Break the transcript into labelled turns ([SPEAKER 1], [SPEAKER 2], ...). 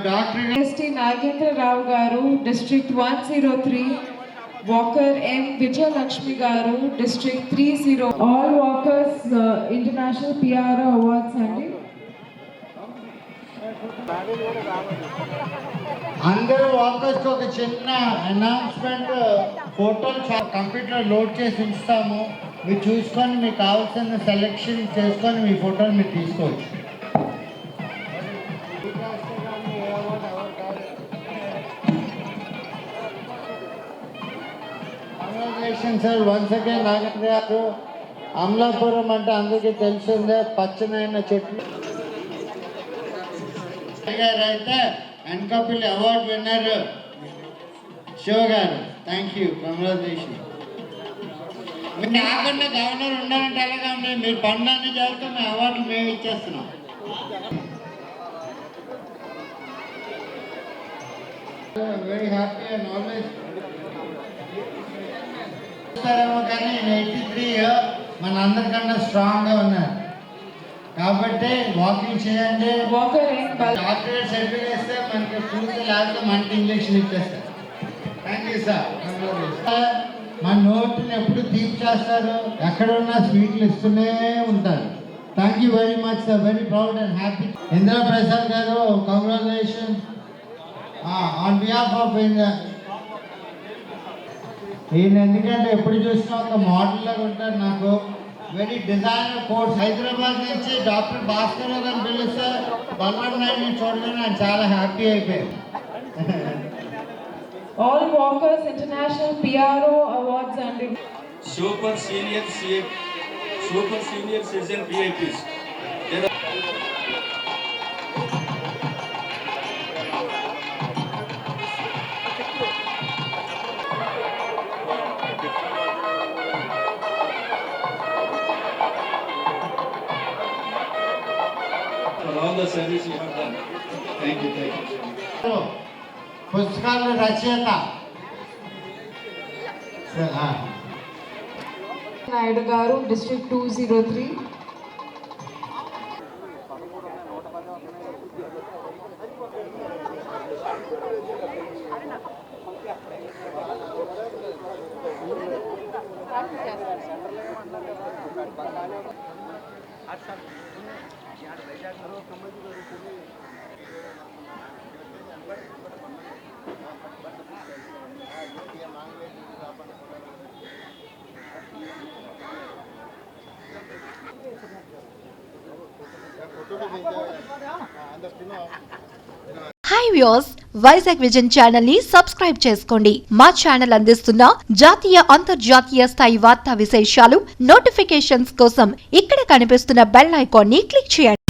[SPEAKER 1] Dr.
[SPEAKER 2] ST Nagendra Rao Garu, District 103, Walker M. Vijay Lakshmi Garu, District 30. All Walkers International PRO Awards అండి.
[SPEAKER 1] అందరూ వాకర్స్కి ఒక చిన్న announcement, ఫోటోలు computer load చేసి ఉంచుతాము. మీరు చూసుకొని మీకు కావాల్సిన సెలెక్షన్ చేసుకొని మీ ఫోటోలు మీరు తీసుకోవచ్చు. Congratulation sir once again. Nagendra గారు, అమలాపురం అంటే అందరికీ తెలిసిందే, పచ్చనైన చెట్లు. అయితే అనకాపల్లి అవార్డు విన్నర్ శివ గారు, థ్యాంక్ యూ, కంగ్రాచులేషన్. మీరు కాకుండా గవర్నర్ ఉండాలంటే అలాగా ఉంది. మీరు పనులన్నీ చేస్తే మీ అవార్డులు మేము ఇచ్చేస్తున్నాం. వెరీ హ్యాపీ అండ్ ఆల్వేస్ చూస్తారేమో కానీ 83 మన అందరికన్నా స్ట్రాంగ్గా ఉన్నారు. కాబట్టి వాకింగ్ చేయండి. డాక్టరేట్ సర్టిఫికేట్ ఇస్తే మనకి పూర్తి లేకపోతే మనకి ఇంజక్షన్ ఇచ్చేస్తారు. Thank you sir. మన నోటిని ఎప్పుడు తీపి చేస్తారు, ఎక్కడ ఉన్నా స్వీట్లు ఇస్తూనే ఉంటారు. Thank you very much sir, very proud and happy. Indira Prasad garu, congratulation on behalf of India. ఈయన ఎందుకంటే ఎప్పుడు చూసినా ఒక మోడల్ లాగా ఉంటారు. నాకు వెరీ డిజైనర్ కోర్స్ హైదరాబాద్ నుంచి డాక్టర్ భాస్కర్ గారిని పిలిస్తే బల్లాడ్ నాయుడిని చూడలేని ఆయన చాలా హ్యాపీ అయిపోయారు.
[SPEAKER 2] All Walkers International PRO Awards and
[SPEAKER 3] Super Senior Citizen VIPs. For all the service you have done. Thank you.
[SPEAKER 1] పుస్తకాల రచయిత
[SPEAKER 2] నాయుడు గారు, district 203.
[SPEAKER 4] Hi viewers, Vizag vision channel ని సబ్స్క్రైబ్ చేసుకోండి. మా ఛానల్ అందిస్తున్న జాతీయ అంతర్జాతీయ స్థాయి వార్తా విశేషాలు నోటిఫికేషన్స్ కోసం ఇక్కడ కనిపిస్తున్న బెల్ ఐకాన్ ని క్లిక్ చేయండి.